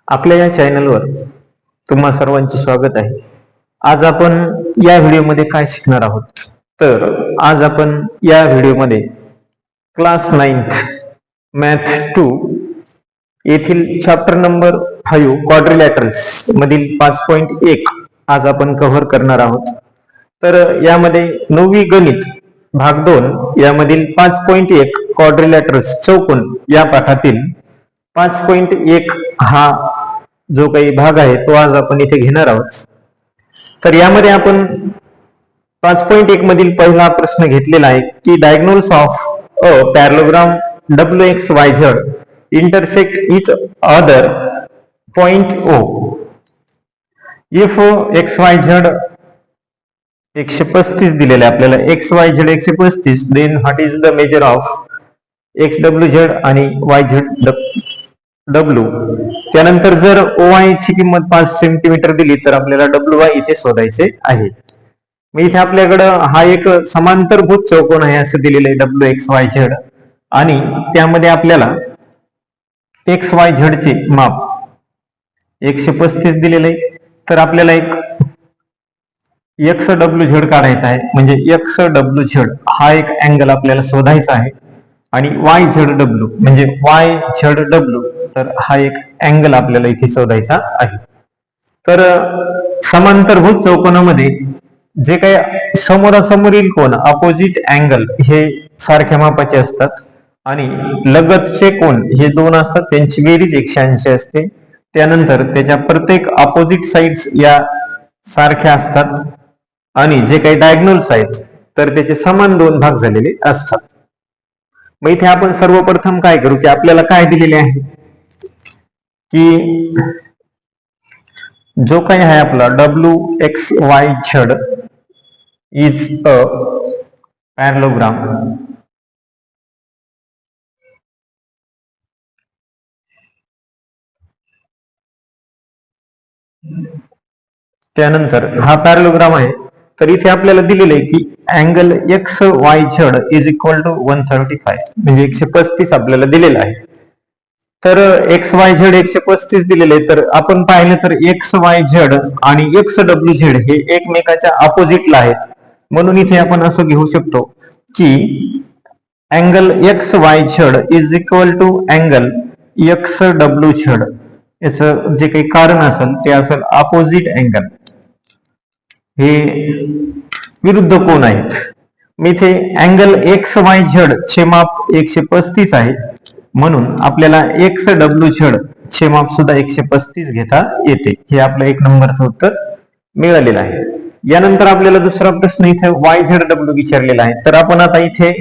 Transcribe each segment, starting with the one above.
आपल्या या चॅनलवर तुम्हा सर्वांचे स्वागत आहे. आज आपण या व्हिडिओमध्ये काय शिकणार आहोत, तर आज आपण या व्हिडिओमध्ये क्लास 9th मॅथ 2 येथील चॅप्टर नंबर 5 क्वाड्रिलॅटरल्स मधील 5.1 आज आपण कव्हर करणार आहोत. तर यामध्ये 9वी गणित भाग 2 यामधील 5.1 क्वाड्रिलॅटरल्स चौकोन या पाठातील 5.1 हा जो काही भाग आहे तो आज आपण इथे घेणार आहोत. तर यामध्ये आपण 5.1 मधील पहिला प्रश्न घेतलेला आहे की diagonals of a parallelogram WXYZ intersect each other point O. If XYZ 135 दिलेले आपल्याला, XYZ 135, then what is the measure of XWZ आणि YZW. त्यानंतर जर OY ची किंमत 5 सेंटीमीटर दिली तर आपल्याला WY इथे शोधायचे आहे. मग इथे आपल्याकडं हा एक समांतरभुज चौकोन आहे असं दिलेलं आहे WXYZ, आणि त्यामध्ये आपल्याला XYZ चे माप 135 दिलेले आहे. तर आपल्याला एक XWZ काढायचा आहे, म्हणजे XWZ हा एक अँगल आपल्याला शोधायचा आहे, आणि YZW म्हणजे YZW तर हा एक अँगल आपल्याला इथे शोधायचा आहे. तर समांतरभुज चौकोनामध्ये जे काही समोरासमोरील कोन अपोजिट अँगल हे सारख्या मापाचे असतात, आणि लगतचे कोन हे दोन असतात, त्यांची बेरीज 180 असते. त्यानंतर त्याच्या प्रत्येक अपोजिट साइड्स या सारख्या असतात, आणि जे काही डायगोनल्स आहेत तर त्याचे समान दोन भाग झालेले असतात. मग इथे आपण सर्वप्रथम काय करू की आपल्याला काय दिलेले आहे की जो काही आहे आपला WXYZ इज अ पॅरलोग्राम. त्यानंतर हा पॅरलोग्राम आहे. तर इथे आपल्याला दिलेलं आहे की angle XYZ is equal to 135 म्हणजे 135 आपल्याला दिलेला आहे. तर XYZ 135 दिलेले आहे. तर आपण पाहिलं तर XYZ आणि XWZ हे एकमेकाच्या अपोजिटला आहेत, म्हणून इथे आपण असं घेऊ शकतो की angle XYZ is equal to angle XWZ. याचं जे काही कारण असेल ते असेल अपोजिट अँगल, हे विरुद्ध कोन आहेत. मी इथे अँगल XYZ चे माप 135 आहे, म्हणून आपल्याला XWZ चे माप सुद्धा 135 घेता येते. हे आपलं 1 नंबरचं उत्तर मिळालेलं आहे. यानंतर आपल्याला दुसरा प्रश्न इथे YZW विचारलेला आहे. तर आपण आता इथे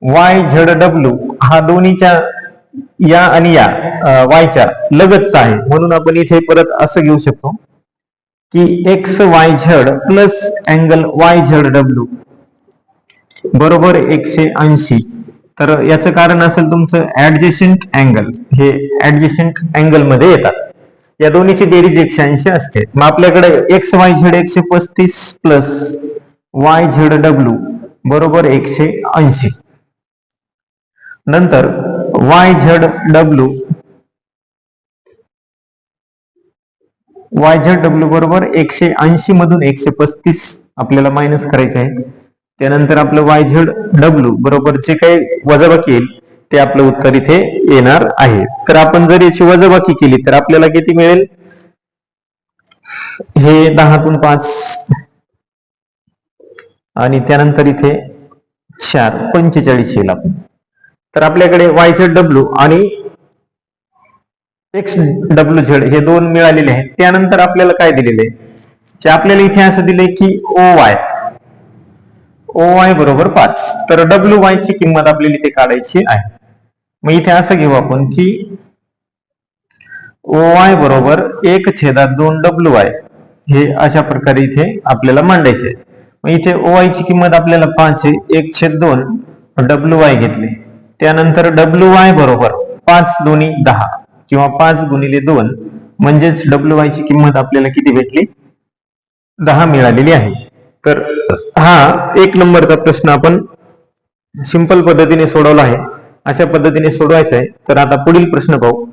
YZW हा दोन्हीच्या या आणि या वायच्या लगतचा आहे, म्हणून आपण इथे परत असं घेऊ शकतो की XYZ प्लस अँगल YZW बरोबर 180. तर याचं कारण असेल तुमचं ऍडजस्टंट अँगल, हे ऍडजस्टंट अँगल मध्ये येतात. या दोन्हीची बेरीज 180 असते. मग आपल्याकडे XYZ 135 प्लस YZW बरोबर 180. नंतर YZW बरोबर 180 मधून 135 आपल्याला मायनस करायचे आहे. त्यानंतर आपलं YZW बरोबर जे काही वजाबाकी येईल ते आपलं उत्तर इथे येणार आहे. तर आपण जर याची वजाबाकी केली तर आपल्याला किती मिळेल, हे 10तून 5 आणि त्यानंतर इथे 4 45 येईल आपण. तर आपल्याकडे YZW आणि XWZ हे दोन मिळालेले आहेत. त्यानंतर आपल्याला काय दिलेले आहे, आपल्याला इथे असं दिले की OY बरोबर 5. तर WY ची किंमत आपल्याला इथे काढायची आहे. मग इथे असं घेऊ आपण की OY बरोबर 1/2 WY हे अशा प्रकारे इथे आपल्याला मांडायचे आहे. मग इथे OY ची किंमत आपल्याला 5 आहे, 1/2 WY घेतले. त्यानंतर WY बरोबर 5 दोन्ही 10 किंवा 5 गुणिले 2 म्हणजेच WY ची किंमत आपल्याला किती भेटली, 10 मिळालेली आहे. तर हा 1 नंबरचा प्रश्न आपण सिंपल पद्धतीने सोडवला आहे. अशा पद्धतीने सोडवायचा आहे. तर आता पुढील प्रश्न पाहू.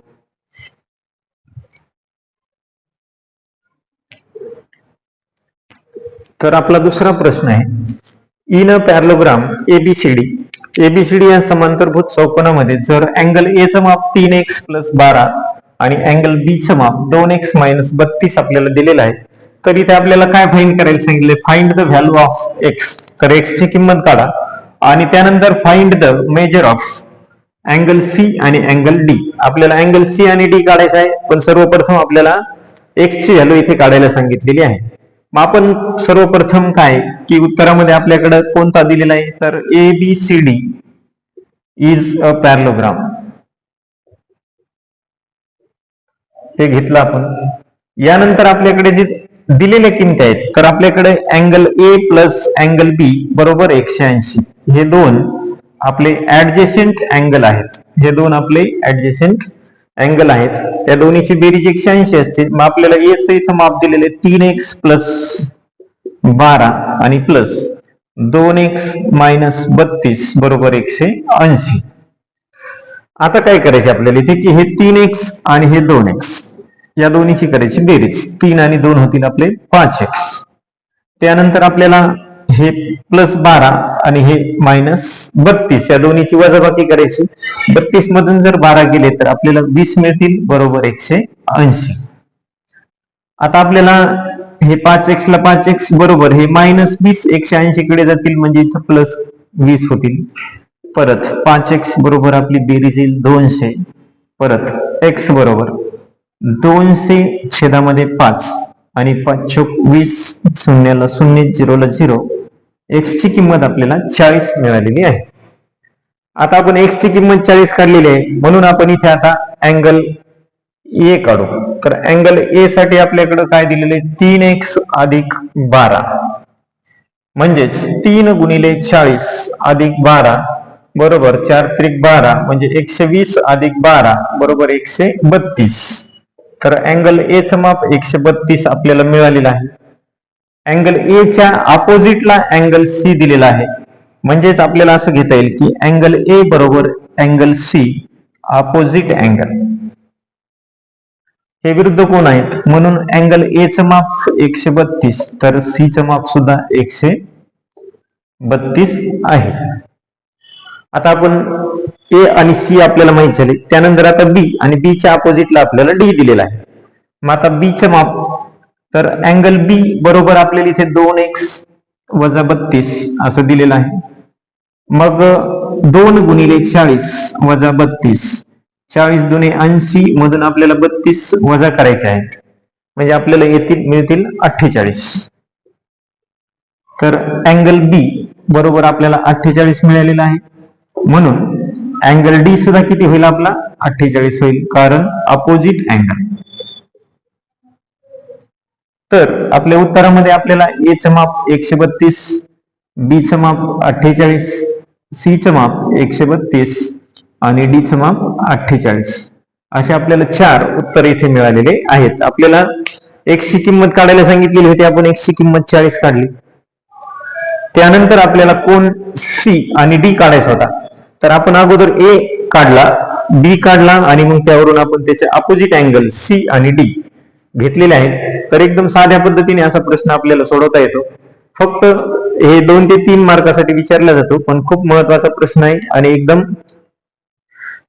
तर आपला दुसरा प्रश्न आहे, इन अ पॅरलोग्राम एबीसीडी या समांतरभूत चौकोनामध्ये जर अँगल ए चं माप 3x + 12 आणि अँगल बी चं माप 2x - 32 आपल्याला दिलेलं आहे, तर इथे आपल्याला काय फाइंड करायला सांगितले, find the value of x. तर एक्स ची किंमत काढा आणि त्यानंतर find the measure of angle C आणि अँगल डी. आपल्याला अँगल सी आणि डी काढायचा आहे, पण सर्वप्रथम आपल्याला एक्स ची व्हॅल्यू इथे काढायला सांगितलेली आहे. मग आपण सर्वप्रथम काय की उत्तरामध्ये आपल्याकडे कोणता दिलेला आहे, तर ABCD इज अ पॅरलोग्राम हे घेतलं आपण. यानंतर आपल्याकडे जे दिलेल्या किमती आहेत, तर आपल्याकडे अँगल ए प्लस अँगल बी बरोबर 180 हे दोन आपले ऍडजेसेंट अँगल आहेत. हे दोन आपले ऍडजेसेंट अँगल आहेत, त्या दोन्हीची बेरीज 180 असते. मग आपल्याला ए चं इथं माप दिलेले 3x + 12 आणि प्लस 2x - 32 बरोबर 180. आता काय करायचे आपल्याला इथे की हे 3x आणि हे 2x या दोन्हीची करायची बेरीज. 3 आणि 2 होतील आपले 5x. त्यानंतर आपल्याला हे +12 आणि हे -32 या दोन्हीची वजाबाकी करायची. 32 मधून जर 12 गेले तर आपल्याला 20 मिळतील बरोबर 180. आता आपल्याला हे 5x ला 5x बरोबर हे -20 180 कडे जातील, म्हणजे इथं +20 होतील. परत 5x बरोबर आपली बेरीज येईल 200. परत x बरोबर 200/5 आणि 5 20 शून्याला 0 0ला 0. x ची किंमत आपल्याला 40 मिळालेली आहे. आता आपण x ची किंमत 40 काढलेली आहे, म्हणून आपण इथे आता अँगल ए काढू. तर अँगल ए साठी आपल्याकडे काय दिलेले, 3x + 12 म्हणजेच 3 × 40 + 12 बरोबर 4 त्रिक 12 म्हणजे 120 + 12 बरोबर 132. तर अँगल ए चं माप 132 आपल्याला मिळालेलं आहे. अँगल ए च्या अपोजिटला अँगल सी दिलेला आहे, म्हणजेच आपल्याला असं घेता येईल की अँगल ए बरोबर अँगल सी अपोजिट अँगल हे विरुद्ध कोण आहेत, म्हणून अँगल ए चं माप 132 तर सी चं माप सुद्धा 132 आहे. आता आपण ए आणि सी आपल्याला माहित झाले, त्यानंतर आता बी आणि बी च्या अपोजिटला आपल्याला डी दिलेला आहे. मग आता बी चं माप, तर अँगल बी बरोबर आपल्याला इथे 2x - 32 असं दिलेलं आहे. मग 2 × 40 - 32 40 दुने 80 मधून आपल्याला 32 वजा करायचे आहेत, म्हणजे आपल्याला मिळतील 48. तर अँगल बी बरोबर आपल्याला 48 मिळालेला आहे, म्हणून अँगल डी सुद्धा किती होईल आपला 48 होईल, कारण अपोजिट अँगल. तर आपल्या उत्तरामध्ये आपल्याला ए चं माप 132, बी चं माप 48, सी चं माप 132 आणि डी चं माप 48 असे आपल्याला 4 उत्तर इथे मिळालेले आहेत. आपल्याला x ची किंमत काढायला सांगितलेली होती, आपण x ची किंमत 40 काढली. त्यानंतर आपल्याला कोण सी आणि डी काढायचा होता, तर आपण अगोदर ए काढला, बी काढला आणि मग त्यावरून आपण त्याचे अपोजिट अँगल सी आणि डी घेतलेले आहेत. तर एकदम साध्या पद्धतीने असा प्रश्न आपल्याला सोडवता येतो. फक्त हे 2 ते 3 मार्कासाठी विचारला जातो, पण खूप महत्वाचा प्रश्न आहे आणि एकदम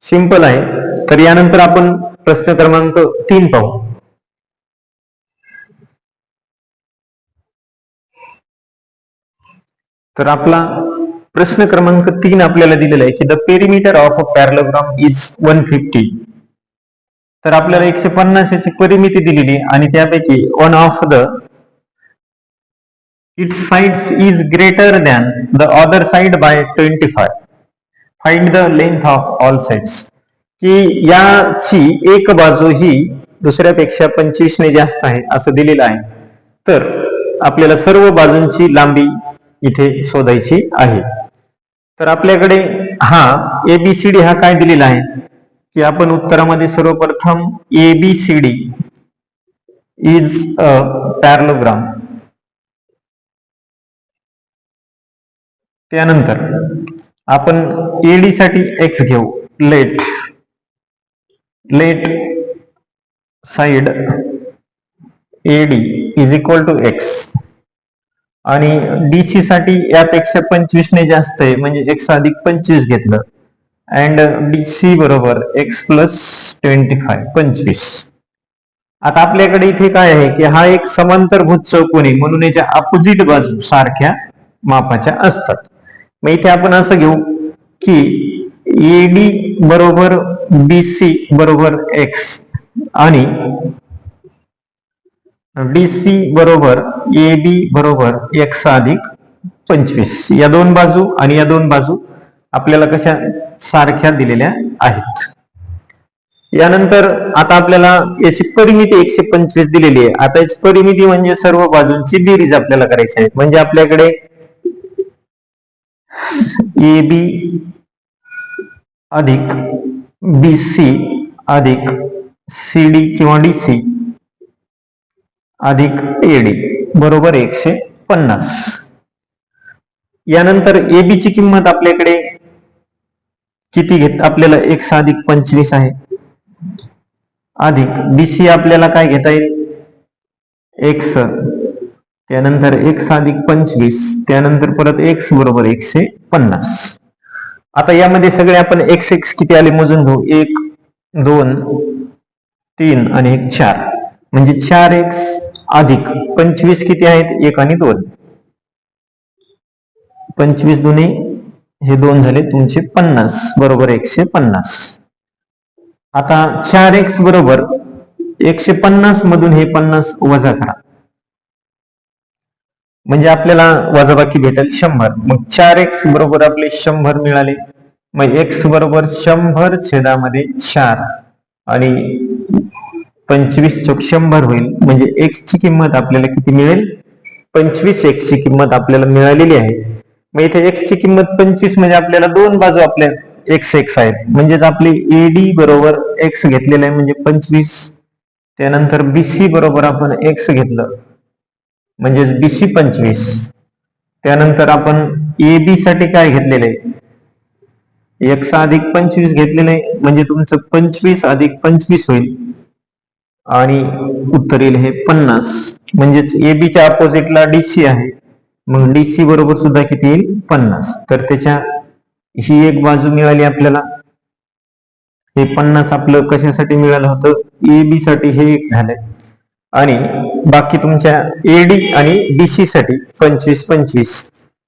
सिंपल आहे. तर यानंतर आपण प्रश्न क्रमांक 3 पाहू. तर आपला प्रश्न क्रमांक 3 आपल्याला दिलेला आहे की the perimeter of a parallelogram is 150. तर आपल्याला 150 ची परिमिती दिलेली आणि त्यापैकी one of the it's sides is greater than the other side by 25. Find the length of all sides. की याची एक बाजू ही दुसऱ्यापेक्षा 25 ने जास्त आहे असं दिलेलं आहे. तर आपल्याला सर्व बाजूंची लांबी इथे शोधायची आहे. तर आपल्याकडे हा एबीसीडी हा काय दिलेला आहे की आपण उत्तरामध्ये सर्वप्रथम एबीसीडी इज अ पॅरलोग्राम, त्यानंतर आपण एडी साठी एक्स घेऊ, let side AD is equal to x आणि डीसी साठी यापेक्षा 25 ने जास्त आहे म्हणजे x अधिक 25 घेतलं अँड डीसी बरोबर x प्लस 25. आता आपल्याकडे इथे काय आहे की हा एक समांतरभुज चौकोन आहे म्हणून याच्या अपोजिट बाजू सारख्या मापाच्या असतात. मग इथे आपण असं घेऊ की एडी बरोबर बीसी बरोबर x आणि डीसी बरोबर एबी बरोबर x अधिक 25 या दोन बाजू आणि या दोन बाजू आपल्याला कशा सारख्या दिलेल्या आहेत. यानंतर आता आपल्याला याची परिमिती 125 दिलेली आहे. आता याची परिमिती म्हणजे सर्व बाजूंची बेरीज आपल्याला करायची आहे. म्हणजे आपल्याकडे एबी अधिक बीसी अधिक सीडी किंवा डीसी अधिक एडी बरोबर 150. यानंतर एबी ची किंमत आपल्याकडे किती घेत आपल्याला x अधिक 25 आहे अधिक बीसी आपल्याला काय घेता येईल x त्यानंतर x अधिक 25 त्यानंतर परत x बरोबर 150. आता यामध्ये सगळे आपण x किती आले मोजून घेऊ 1 2 3 आणि 1 4 म्हणजे 4x अधिक 25 किती आहेत 1 आणि 2 25 दुने हे 2 झाले तुमचे 50 बरोबर 150. आता 4x बरोबर 150 मधून हे 50 वजा करा म्हणजे आपल्याला वजाबाकी भेटेल 100. मग 4x बरोबर आपले 100 मिळाले. मग x बरोबर 100 छेदामध्ये 4 आणि 25 चौक 100 होईल म्हणजे x ची किंमत आपल्याला किती मिळेल 25x ची किंमत आपल्याला मिळालेली आहे. मग इथे x ची किंमत 25 म्हणजे आपल्याला दोन बाजू आपल्या x आहेत म्हणजेच आपली एडी बरोबर x घेतलेला आहे म्हणजे 25 त्यानंतर बीसी बरोबर आपण x घेतलं म्हणजेच बीसी 25 त्यानंतर आपण एबी साठी काय घेतलेलं आहे x अधिक 25 घेतलेलं आहे म्हणजे तुमचं 25 अधिक 25 होईल आणि उत्तर येईल हे 50 म्हणजेच एबी च्या अपोजिटला डीसी आहे मग डीसी बरोबर सुद्धा किती येईल 50. तर त्याच्या ही एक बाजू मिळाली आपल्याला हे 50 आपलं कशासाठी मिळालं होतं एबी साठी हे एक झालंय आणि बाकी तुमच्या एडी आणि डीसी साठी 25 25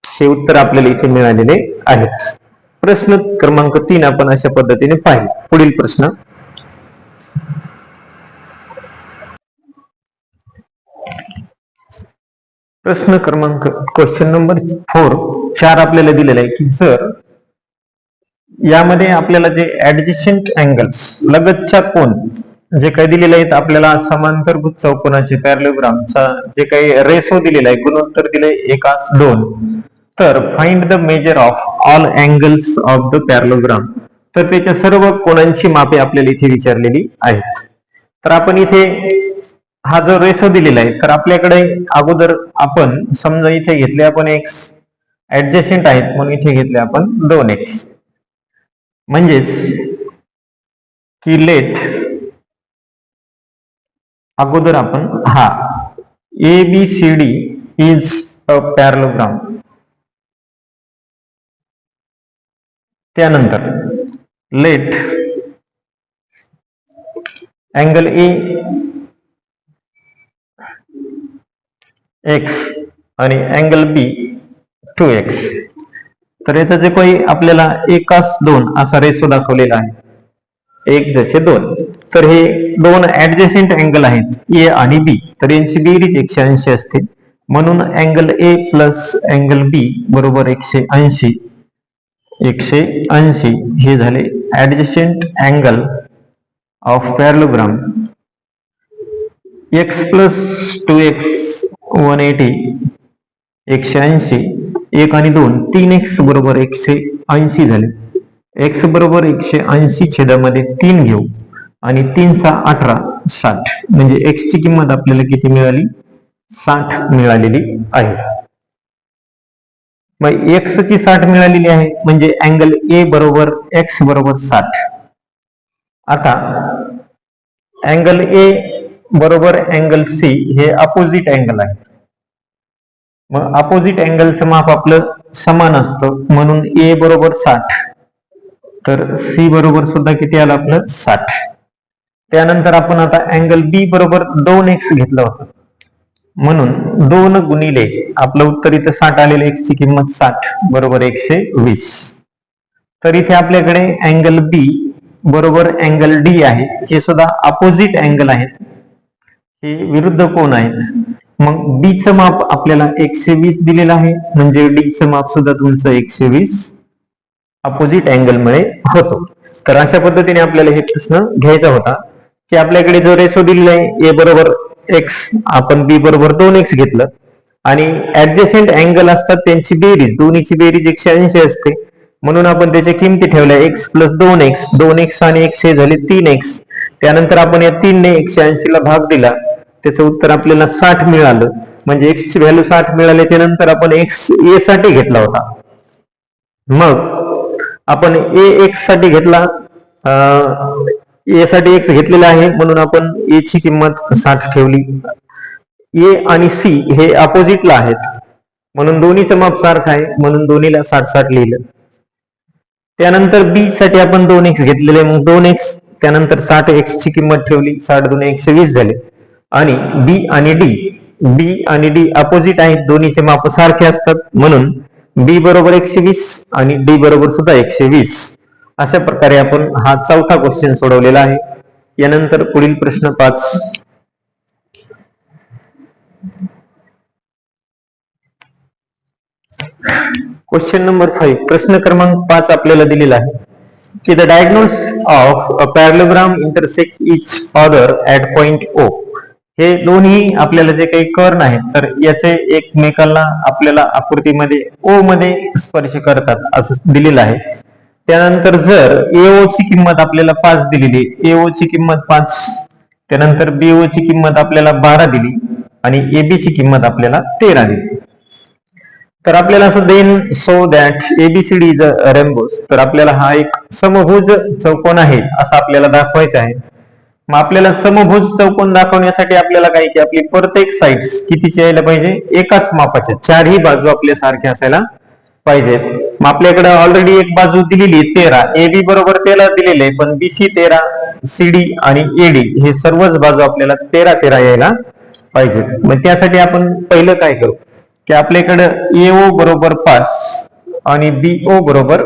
हे उत्तर आपल्याला इथे मिळालेले आहेत. प्रश्न क्रमांक 3 आपण अशा पद्धतीने पाहिले. पुढील प्रश्न प्रश्न क्रमांक क्वेश्चन नंबर 4 आपल्याला दिलेला आहे की जर यामध्ये आपल्याला जे ऍडजस्टंट अँगल्स लगतच्या कोन जे काही दिलेले आहेत आपल्याला समांतरभुज चौकोनाचे पॅरलोग्रामचा जे काही रेशो दिलेला आहे गुणोत्तर दिले 1:2 तर find the measure of all angles of the parallelogram तर त्याच्या सर्व कोनांची मापे आपल्याला इथे विचारलेली आहेत. तर आपण इथे हा जो रेशो दिलेला आहे तर आपल्याकडे अगोदर आपण समजा इथे घेतले आपण x ऍडजस्टंट आहेत म्हणून इथे घेतले आपण 2x म्हणजेच की लेट अगोदर आपण हा ABCD इज अ पॅरलोग्राम त्यानंतर लेट अँगल A x आणि अँगल B 2x तर याचं जे काही आपल्याला 1:2 असा रेशो दाखवलेला आहे 1:2 तर हे दोन ऍडजस्टंट अँगल आहेत A आणि B तर यांची बेरीज 180 असते म्हणून angle A plus angle B बरोबर 180 हे झाले adjacent angle of parallelogram x plus 2x 180 180 1 आणि 2 3x बरोबर 180 झाले. x बरोबर 180 छेदामध्ये 3 घेऊ आणि 3 6 18 60 म्हणजे x ची किंमत आपल्याला किती मिळाली 60 मिळालेली आहे. मग x ची 60 मिळालेली आहे म्हणजे अँगल A बरोबर x बरोबर 60. आता अँगल A बरोबर अँगल C हे अपोजिट अँगल आहे मग अपोजिट अँगलचं माप आपलं समान असतं, म्हणून ए बरोबर 60, तर सी बरोबर सुद्धा किती आलं आपलं 60. त्यानंतर आपण आता अँगल बी बरोबर 2x घेतलं होतं, म्हणून 2 गुणिले आपलं उत्तर इथं 60 आलेलं, x ची किंमत 60 बरोबर 120. तर इथे आपल्याकडे अँगल बी बरोबर अँगल डी आहे, हे सुद्धा अपोजिट अँगल आहेत, हे विरुद्ध कोन आहेत. मग बी चं माप आपल्याला 120 दिलेलं आहे, म्हणजे डी चं माप सुद्धा तुमचं 120 अपोजिट अँगल मुळे होतो. तर अशा पद्धतीने आपल्याला हे प्रश्न घ्यायचा होता की आपल्याकडे जो रेशो दिलेला आहे ए बरोबर एक्स, आपण बी बरोबर 2x घेतलं आणि ऍडजसेंट अँगल असतात त्यांची बेरीज, दोन्हीची बेरीज 180 असते, म्हणून आपण त्याच्या किमती ठेवल्या x प्लस 2x, 2x आणि x हे झाले 3x. त्यानंतर आपण या 3 ने 180 ला भाग दिला, त्याचं उत्तर आपल्याला 60 मिळालं. म्हणजे x ची व्हॅल्यू 60 मिळाल्याच्या नंतर आपण x a साठी घेतला होता. मग आपण a x साठी घेतला, a साठी x घेतलेला आहे, म्हणून आपण a ची किंमत 60 ठेवली. a आणि c हे अपोजिटला आहेत, म्हणून दोन्हीचं माप सारखं आहे, म्हणून दोन्हीला 60-60 लिहिलं. त्यानंतर b साठी आपण 2x घेतलेले, मग 2x, त्यानंतर 60x ची किंमत ठेवली, 60 दुणे 120 झाले. आणि b आणि d अपोजिट आहेत, दोन्हीचे माप सारखे असतात, म्हणून b बरोबर 120 आणि d बरोबर सुद्धा 120. अशा प्रकारे आपण हा चौथा क्वेश्चन सोडवलेला आहे. यानंतर पुढील प्रश्न 5. क्वेश्चन नंबर 5, प्रश्न क्रमांक 5 आपल्याला दिलेला आहे की the diagonals of a parallelogram intersect each other at point O. हे दोन्ही आपल्याला जे काही कर्ण आहेत, तर याचे एकमेकांना आपल्याला आकृतीमध्ये O मध्ये स्पर्श करतात असं दिलेलं आहे. त्यानंतर जर AO ची किंमत आपल्याला 5 दिलेली, AO ची किंमत 5, त्यानंतर BO ची किंमत आपल्याला 12 दिली आणि AB ची किंमत आपल्याला 13 दिली. तर आपल्याला असं then so that ABCD is a rhombus, तर आपल्याला हा एक समभुज चौकोन आहे असं आपल्याला दाखवायचं आहे. मग आपल्याला समभुज चौकोन दाखवण्यासाठी आपल्याला काय की आपली प्रत्येक साइड्स कितीची यायला पाहिजे, एकाच मापाच्या, चारही बाजू आपल्या सारख्या असायला पाहिजेत. मग आपल्याकडे ऑलरेडी एक बाजू दिलेली 13, AB बरोबर 13 दिलेले, पण BC 13, CD आणि AD हे सर्वच बाजू आपल्याला 13-13 यायला पाहिजेत. मग त्यासाठी आपण पहिलं काय करू की आपल्याकडे AO बरोबर 5 आणि BO बरोबर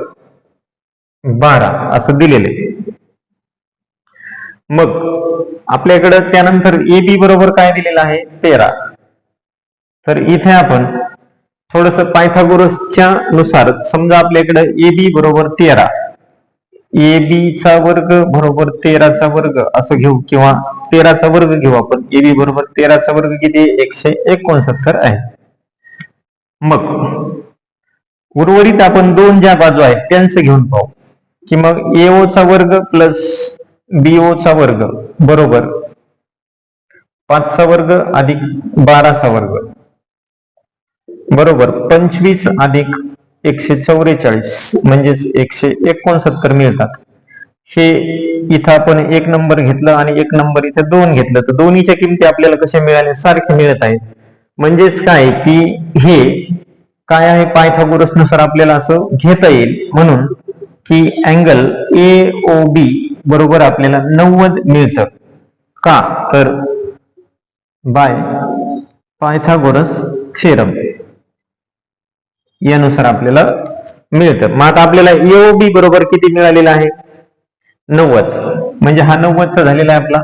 12 असं दिलेलं आहे. मग आपल्याकडे त्यानंतर AB बरोबर काय दिलेलं आहे 13. तर इथे आपण थोडस पायथागोरसच्या नुसार समजा आपल्याकडे AB बरोबर 13, AB चा वर्ग बरोबर 13 चा वर्ग असं घेऊ, किंवा 13 चा वर्ग घेऊ आपण. AB बरोबर 13 चा वर्ग किती, 169 आहे. मग उर्वरित आपण दोन ज्या बाजू आहेत त्यांचं घेऊन पाहू की मग AO चा वर्ग प्लस BO चा वर्ग बरोबर 5 चा वर्ग अधिक 12 चा वर्ग बरोबर 25 अधिक 144 म्हणजेच 169 मिळतात. हे इथं आपण एक नंबर घेतलं आणि एक नंबर इथं 2 घेतलं, तर दोन्हीच्या किमती आपल्याला कशा मिळाल्या, सारखे मिळत आहेत. म्हणजेच काय की हे काय आहे, पायथागोरस नुसार आपल्याला असं घेता येईल, म्हणून की अँगल AOB बरोबर आपल्याला 90 मिळतं. का तर बाय पायथागोरस थेरम यानुसार आपल्याला मिळतं. मग आता आपल्याला AOB बरोबर किती मिळालेलं आहे, 90, म्हणजे हा 90चा झालेला आहे आपला.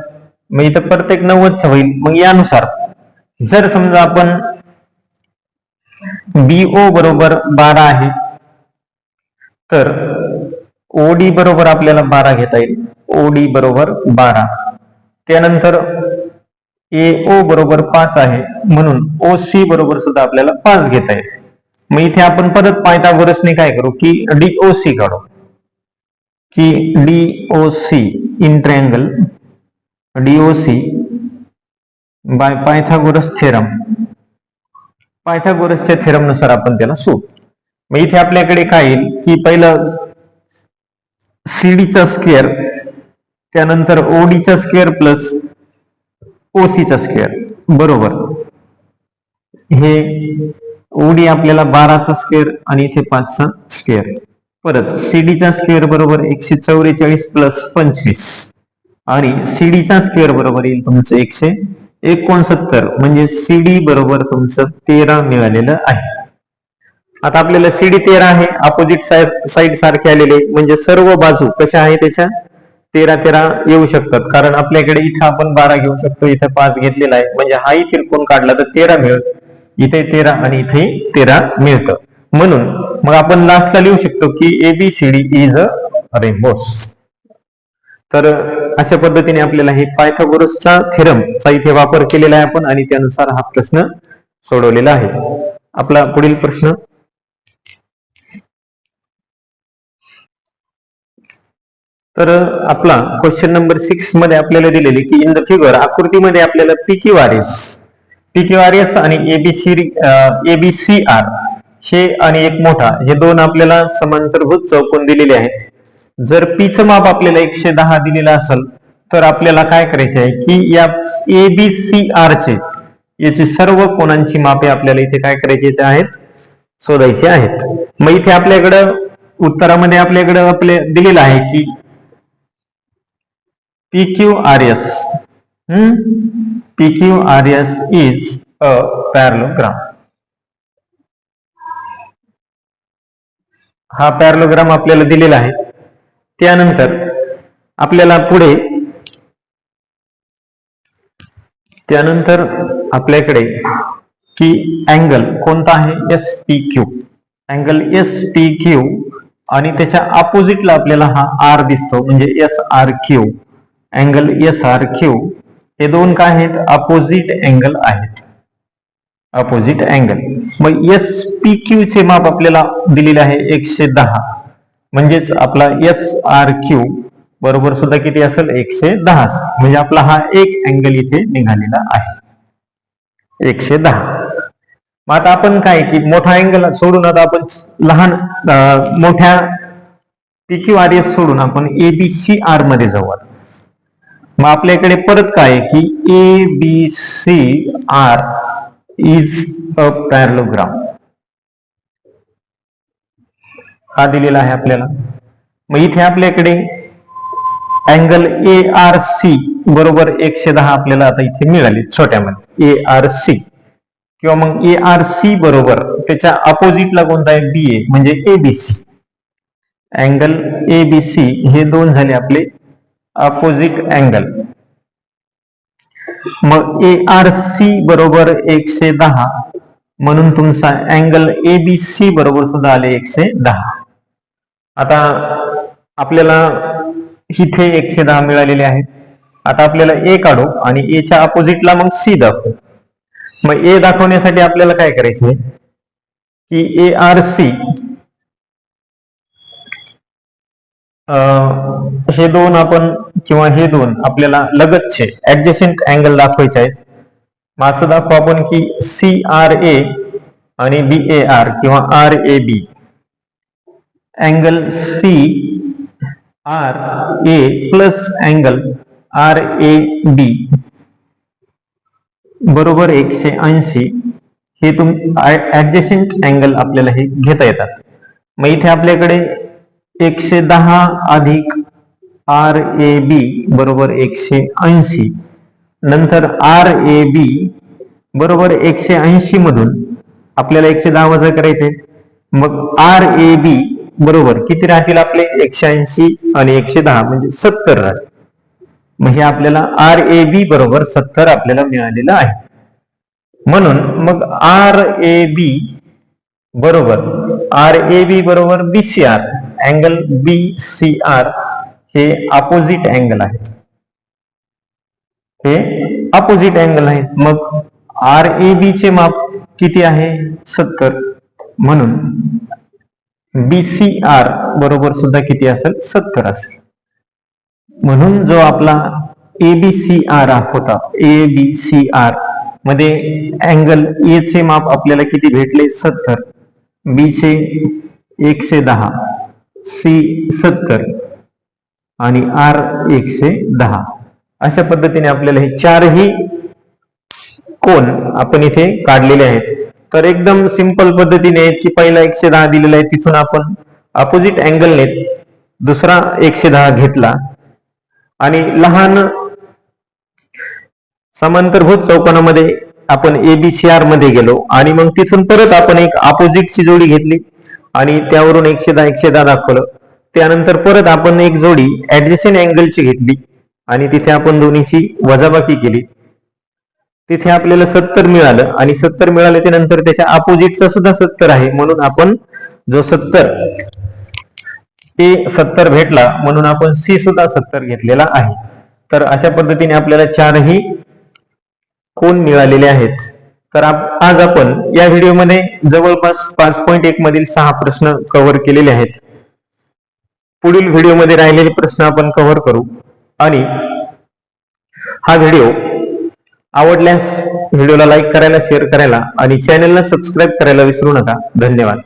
मग इथं प्रत्येक 90चा होईल. मग यानुसार जर समजा आपण BO बरोबर 12 आहे, तर OD बरोबर आपल्याला 12 घेता येईल, OD बरोबर 12. त्यानंतर AO बरोबर 5 आहे, म्हणून OC बरोबर सुद्धा आपल्याला 5 घेता येईल. मग इथे आपण परत पायथागोरसने काय करू की DOC काढू, की DOC in triangle DOC by Pythagoras theorem, पायथागोरसच्या थेरम नुसार आपण त्याला सोडू. मग इथे आपल्याकडे काय येईल की पहिलं CD चा स्क्वेअर, त्यानंतर OD चा स्क्वेअर प्लस OC चा स्क्वेअर बरोबर हे ओडी आपल्याला 12चा स्क्वेअर आणि इथे 5चा स्क्वेअर. परत सीडीचा स्क्वेअर बरोबर 144 प्लस 25 आणि सीडीचा स्क्वेअर बरोबर येईल तुमचं 169, म्हणजे सीडी बरोबर तुमचं 13 मिळालेलं आहे. आता आपल्याला सीडी 13 आहे, अपोजिट साइड सारखे आलेले, म्हणजे सर्व बाजू कशा आहे त्याच्या 13 येऊ शकतात. कारण आपल्याकडे इथं आपण 12 घेऊ शकतो, इथं 5 घेतलेला आहे, म्हणजे हाही त्रिकोण काढला तर 13 मिळेल. इथे 13 आणि इथे 13 मिळतं. म्हणून मग आपण लास्टला लिहू शकतो की ABCD इज अ रेम्बोस. तर अशा पद्धतीने आपल्याला हे पायथागोरसचा थेरमचा इथे वापर केलेला आहे आपण, आणि त्यानुसार हा प्रश्न सोडवलेला आहे. आपला पुढील प्रश्न, तर आपला क्वेश्चन नंबर 6 मध्ये आपल्याला दिलेले की इन द फिगर, आकृतीमध्ये आपल्याला PQRS आणि ABCR हे आणि एक मोठा, हे दोन आपल्याला समांतरभुज चौकोन दिलेले आहेत. जर P चं माप आपल्याला 110 दिलेलं असेल तर आपल्याला काय करायचे आहे की या ABCR चे याची सर्व कोणांची मापे आपल्याला इथे काय करायची आहेत, शोधायची आहेत. मग इथे आपल्याकडं उत्तरामध्ये आपल्याकडं आपले दिलेलं आहे की PQRS is a parallelogram. हा पॅरलोग्राम आपल्याला दिलेला आहे. त्यानंतर आपल्याला पुढे आपल्याकडे की अँगल कोणता आहे, SPQ. अँगल SPQ आणि त्याच्या अपोजिटला आपल्याला हा R दिसतो, म्हणजे SRQ. अँगल SRQ हे दोन काय आहेत, अपोजिट अँगल आहेत, अपोजिट अँगल. मग SPQ चे माप आपल्याला दिलेले आहे 110, म्हणजेच आपला SRQ बरोबर सुद्धा किती असेल, 110. म्हणजे आपला हा एक अँगल इथे निघालेला आहे 110. मग आता आपण काय की मोठा अँगल सोडून आता आपण लहान मोठ्या PQRS सोडून आपण ABCR मध्ये जाऊ. मग आपल्याकडे परत काय की ABCR इज अ पॅरलोग्राम हा दिलेला आहे आपल्याला. मग इथे आपल्याकडे अँगल ARC बरोबर 110 आपल्याला आता इथे मिळाले छोट्यामध्ये ARC, किंवा मग ARC बरोबर त्याच्या अपोजिटला कोणता आहे, BA म्हणजे ABC. अँगल ABC हे दोन झाले आपले अपोजिट अँगल. मग ARC बरोबर 110, म्हणून तुमचा अँगल ABC बरोबर सुद्धा आले 110. आता आपल्याला इथे 110 मिळालेले आहेत. आता आपल्याला A काढू आणि A च्या अपोजिटला मग C दाखवू. मग A दाखवण्यासाठी आपल्याला काय करायचे की ARC हे दोन आपण किंवा हे दोन आपल्याला लगतचे ऍडजसेंट अँगल दाखवायचे आहेत. मग असं दाखवू आपण की CRA आणि BAR किंवा RAB. Angle CRA plus angle RAB बरोबर 180 हे ऍडजसेंट अँगल आपल्याला हे घेता येतात. मग इथे आपल्याकडे 110 अधिक RAB बरोबर 180, नंतर RAB बरोबर 180 मधून आपल्याला 110 वजा करायचे. मग RAB बरोबर किती राहतील आपले, 180 आणि 110 म्हणजे 70 राहतील. मग हे आपल्याला RAB बरोबर 70 आपल्याला मिळालेलं आहे. म्हणून मग RAB बरोबर BCR, अँगल BCR हे अपोजिट अँगल आहेत, हे अपोजिट अँगल आहेत. मग RAB चे माप किती आहे, 70, म्हणून BCR बरोबर सुद्धा किती असेल, 70 असेल. म्हणून जो आपला ABCR होता, ABCR मध्ये अँगल A चे माप आपल्याला किती भेटले, 70, B चे 110, C 70 आणि R 110. अशा पद्धतीने आपल्याला हे चारही कोन आपण इथे काढलेले आहेत. तर एकदम सिंपल पद्धतीने आहेत की पहिला 110 दिलेला आहे, तिथून आपण अपोजिट अँगलने दुसरा 110 घेतला आणि लहान समांतरभुज चौकोनामध्ये आपण ABCR मध्ये गेलो आणि मग तिथून परत आपण एक अपोजिटची जोडी घेतली आणि त्यावरून 110 दाखवलं. त्यानंतर परत आपण एक जोडी ऍडजसेंट अँगलची घेतली आणि तिथे आपण दोन्हीची वजाबाकी केली. तिथे आपल्याला 70 मिळालं आणि 70 मिळाल्याच्या नंतर त्याच्या अपोजिटचा सुद्धा 70 आहे, म्हणून आपण जो 70 70 भेटला म्हणून आपण C सुद्धा 70 घेतलेला आहे. तर अशा पद्धतीने आपल्याला चारही कोन मिळालेले आहेत. तर आज आपण या व्हिडिओमध्ये जवळपास 5.1 मधील 6 प्रश्न कव्हर केलेले आहेत. पुढील व्हिडिओमध्ये राहिलेले प्रश्न आपण कव्हर करू आणि हा व्हिडिओ आवडल्यास व्हिडिओला लाईक करायला, शेअर करायला आणि चॅनलला सबस्क्राईब करायला विसरू नका. धन्यवाद.